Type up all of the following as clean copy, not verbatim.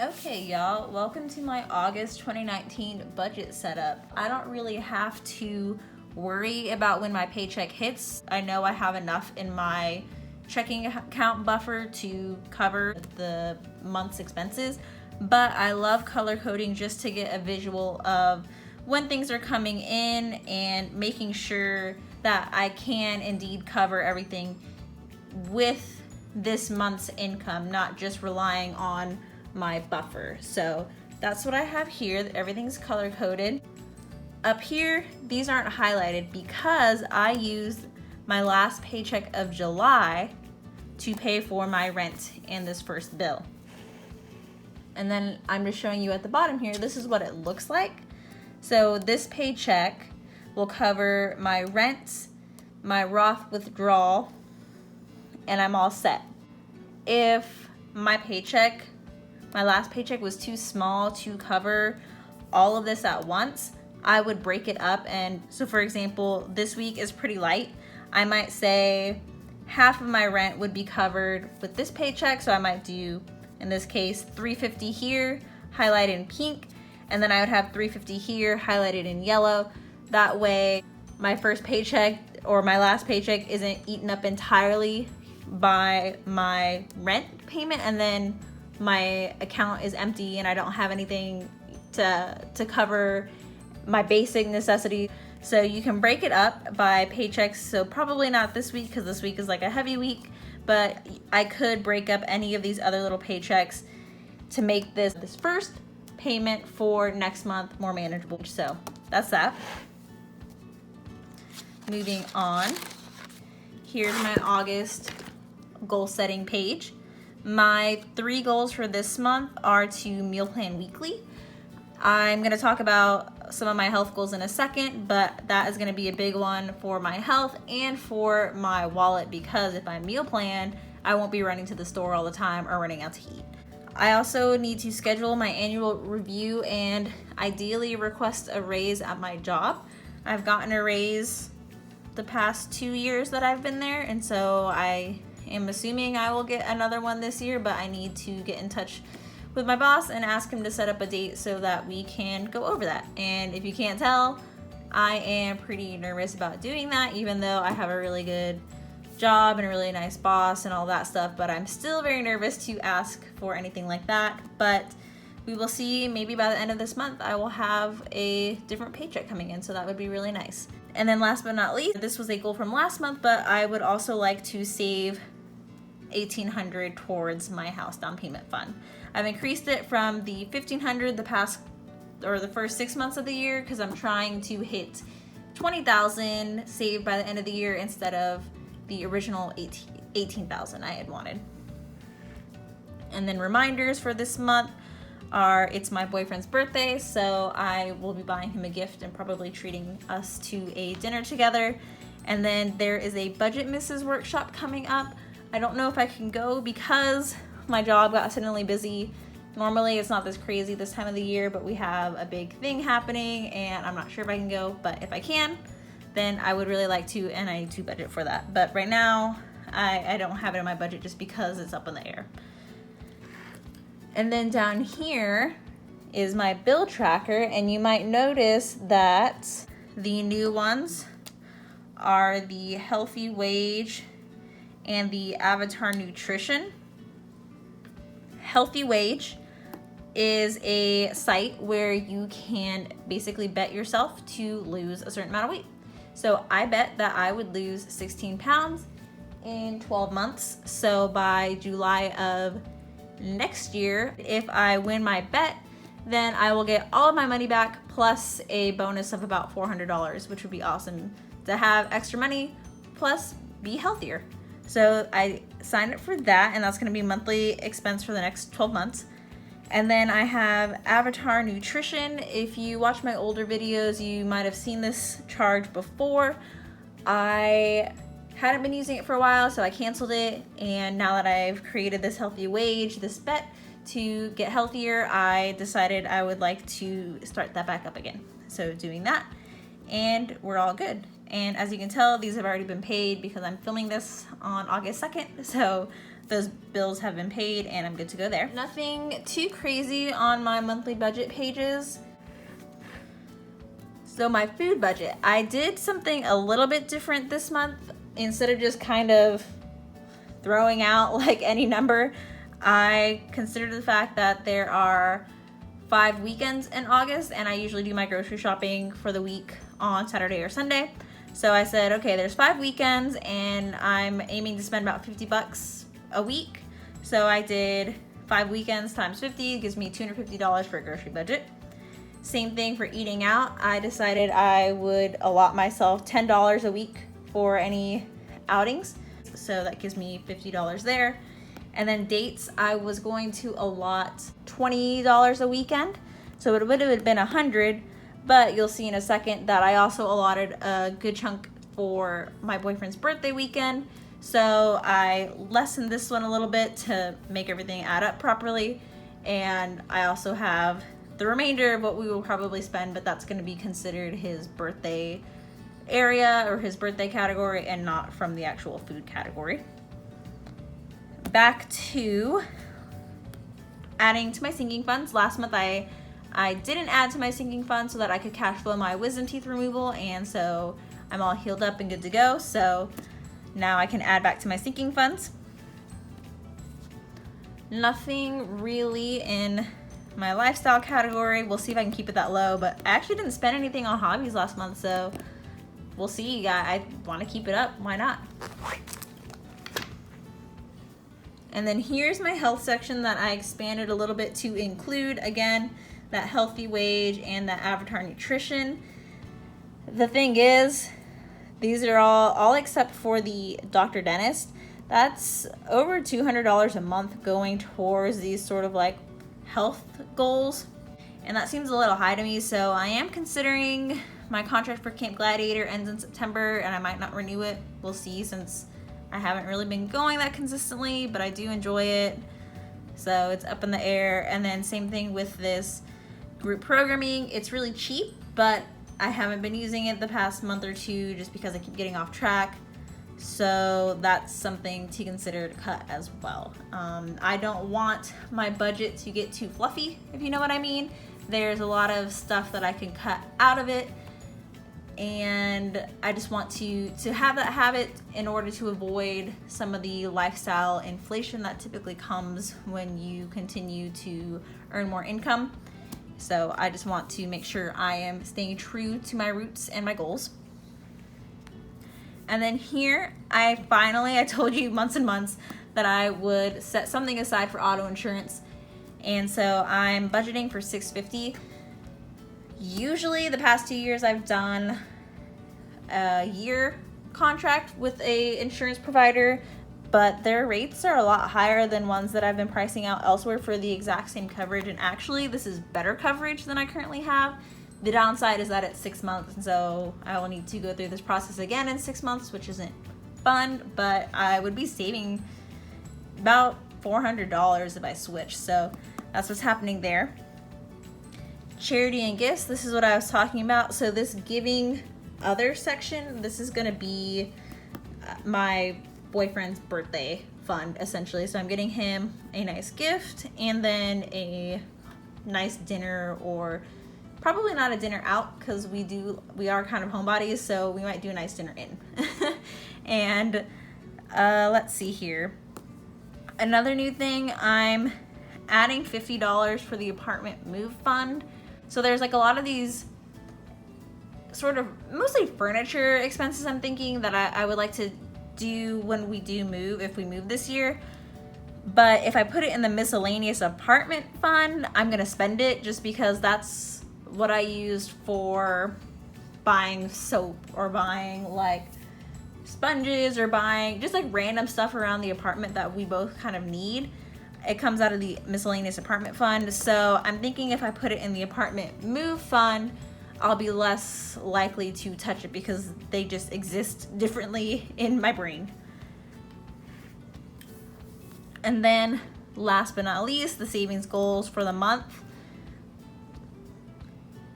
Okay, y'all, welcome to my August 2019 budget setup. I don't really have to worry about when my paycheck hits. I know I have enough in my checking account buffer to cover the month's expenses, but I love color coding just to get a visual of when things are coming in and making sure that I can indeed cover everything with this month's income, not just relying on my buffer. So that's what I have here. Everything's color coded. Up here, these aren't highlighted because I used my last paycheck of July to pay for my rent and this first bill. And then I'm just showing you at the bottom here, this is what it looks like. So this paycheck will cover my rent, my Roth withdrawal, and I'm all set. If my last paycheck was too small to cover all of this at once, I would break it up. And so for example, this week is pretty light. I might say half of my rent would be covered with this paycheck. So I might do, in this case, $350 here, highlighted in pink, and then I would have $350 here, highlighted in yellow. That way my first paycheck or my last paycheck isn't eaten up entirely by my rent payment, and then my account is empty and I don't have anything to cover my basic necessity. So you can break it up by paychecks. So probably not this week because this week is like a heavy week, but I could break up any of these other little paychecks to make this first payment for next month more manageable. So that's that. Moving on, here's my August goal setting page. My 3 goals for this month are to meal plan weekly. I'm going to talk about some of my health goals in a second, but that is going to be a big one for my health and for my wallet, because if I meal plan, I won't be running to the store all the time or running out to eat. I also need to schedule my annual review and ideally request a raise at my job. I've gotten a raise the past 2 years that I've been there, and so I am assuming I will get another one this year, but I need to get in touch with my boss and ask him to set up a date so that we can go over that. And if you can't tell, I am pretty nervous about doing that, even though I have a really good job and a really nice boss and all that stuff, but I'm still very nervous to ask for anything like that. But we will see. Maybe by the end of this month I will have a different paycheck coming in, so that would be really nice. And then last but not least, this was a goal from last month, but I would also like to save $1,800 towards my house down payment fund. I've increased it from the $1,500 the first 6 months of the year because I'm trying to hit $20,000 saved by the end of the year instead of the original $18,000 I had wanted. And then reminders for this month are, it's my boyfriend's birthday, so I will be buying him a gift and probably treating us to a dinner together. And then there is a Budget Misses workshop coming up. I don't know if I can go because my job got suddenly busy. Normally it's not this crazy this time of the year, but we have a big thing happening and I'm not sure if I can go, but if I can, then I would really like to, and I need to budget for that. But right now, I don't have it in my budget just because it's up in the air. And then down here is my bill tracker, and you might notice that the new ones are the Healthy Wage and the Avatar Nutrition. Healthy Wage is a site where you can basically bet yourself to lose a certain amount of weight. So I bet that I would lose 16 pounds in 12 months. So by July of next year, if I win my bet, then I will get all of my money back plus a bonus of about $400, which would be awesome to have extra money plus be healthier. So I signed up for that, and that's going to be monthly expense for the next 12 months. And then I have Avatar Nutrition. If you watch my older videos, you might have seen this charge before. I hadn't been using it for a while, so I canceled it. And now that I've created this Healthy Wage, this bet to get healthier, I decided I would like to start that back up again. So doing that, and we're all good. And as you can tell, these have already been paid because I'm filming this on August 2nd. So those bills have been paid and I'm good to go there. Nothing too crazy on my monthly budget pages. So my food budget, I did something a little bit different this month. Instead of just kind of throwing out like any number, I considered the fact that there are 5 weekends in August and I usually do my grocery shopping for the week on Saturday or Sunday. So I said, okay, there's 5 weekends and I'm aiming to spend about $50 a week. So I did 5 weekends times 50, gives me $250 for a grocery budget. Same thing for eating out. I decided I would allot myself $10 a week for any outings. So that gives me $50 there. And then dates, I was going to allot $20 a weekend. So it would have been $100, but you'll see in a second that I also allotted a good chunk for my boyfriend's birthday weekend. So I lessened this one a little bit to make everything add up properly. And I also have the remainder of what we will probably spend, but that's going to be considered his birthday area or his birthday category and not from the actual food category. Back to adding to my sinking funds. Last month I didn't add to my sinking fund so that I could cash flow my wisdom teeth removal, and so I'm all healed up and good to go. So now I can add back to my sinking funds. Nothing really in my lifestyle category. We'll see if I can keep it that low, but I actually didn't spend anything on hobbies last month, so we'll see. I want to keep it up. Why not? And then here's my health section that I expanded a little bit to include, again, that healthy wage and that Avatar nutrition. The thing is, these are all except for the Dr. Dentist. That's over $200 a month going towards these sort of like health goals. And that seems a little high to me, so I am considering my contract for Camp Gladiator ends in September and I might not renew it. We'll see, since I haven't really been going that consistently, but I do enjoy it. So it's up in the air. And then same thing with this group programming. It's really cheap, but I haven't been using it the past month or two just because I keep getting off track. So that's something to consider to cut as well. I don't want my budget to get too fluffy, if you know what I mean. There's a lot of stuff that I can cut out of it, and I just want to have that habit in order to avoid some of the lifestyle inflation that typically comes when you continue to earn more income. So I just want to make sure I am staying true to my roots and my goals. And then here, I told you months and months that I would set something aside for auto insurance. And so I'm budgeting for $650. Usually the past 2 years I've done a year contract with a insurance provider, but their rates are a lot higher than ones that I've been pricing out elsewhere for the exact same coverage. And actually this is better coverage than I currently have. The downside is that it's 6 months, and so I will need to go through this process again in 6 months, which isn't fun, but I would be saving about $400 if I switch. So that's what's happening there. Charity and gifts, this is what I was talking about. So this giving other section, this is gonna be my boyfriend's birthday fund essentially. So I'm getting him a nice gift and then a nice dinner, or probably not a dinner out because we are kind of homebodies, so we might do a nice dinner in. And let's see here. Another new thing, I'm adding $50 for the apartment move fund. So there's like a lot of these sort of mostly furniture expenses I'm thinking that I would like to do when we do move, if we move this year. But if I put it in the miscellaneous apartment fund, I'm gonna spend it just because that's what I used for buying soap or buying like sponges or buying just like random stuff around the apartment that we both kind of need. It comes out of the miscellaneous apartment fund. So I'm thinking if I put it in the apartment move fund, I'll be less likely to touch it because they just exist differently in my brain. And then last but not least, the savings goals for the month.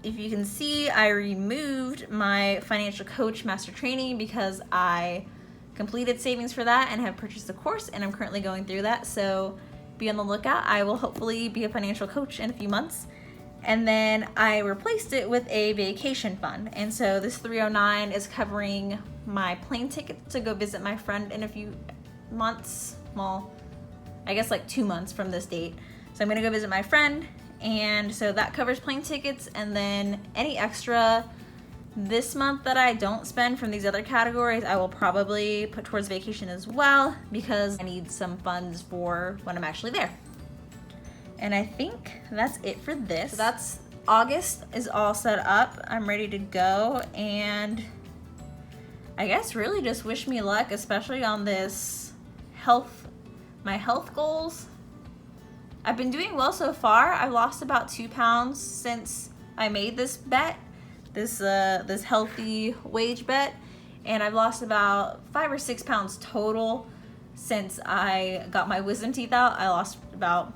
If you can see, I removed my financial coach master training because I completed savings for that and have purchased a course, and I'm currently going through that, so be on the lookout. I will hopefully be a financial coach in a few months. And then I replaced it with a vacation fund, and so this $309 is covering my plane ticket to go visit my friend in a few months. Well, I guess like 2 months from this date. So I'm gonna go visit my friend, and so that covers plane tickets, and then any extra this month that I don't spend from these other categories, I will probably put towards vacation as well, because I need some funds for when I'm actually there. And I think that's it for this. So that's August is all set up. I'm ready to go, and I guess really just wish me luck, especially on this my health goals. I've been doing well so far. I've lost about 2 pounds since I made this bet, this healthy wage bet, and I've lost about 5 or 6 pounds total since I got my wisdom teeth out. I lost about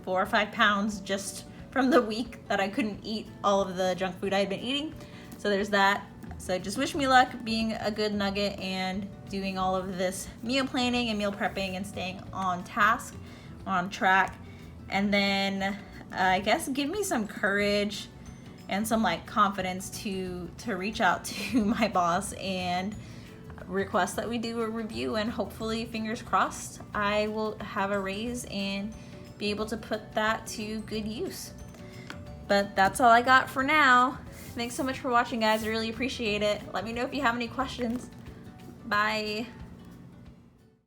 4 or 5 pounds just from the week that I couldn't eat all of the junk food I had been eating. So there's that. So just wish me luck being a good nugget and doing all of this meal planning and meal prepping and staying on task, on track. And then I guess give me some courage and some confidence to reach out to my boss and request that we do a review, and hopefully, fingers crossed, I will have a raise and be able to put that to good use. But that's all I got for now. Thanks so much for watching, guys. I really appreciate it. Let me know if you have any questions. Bye.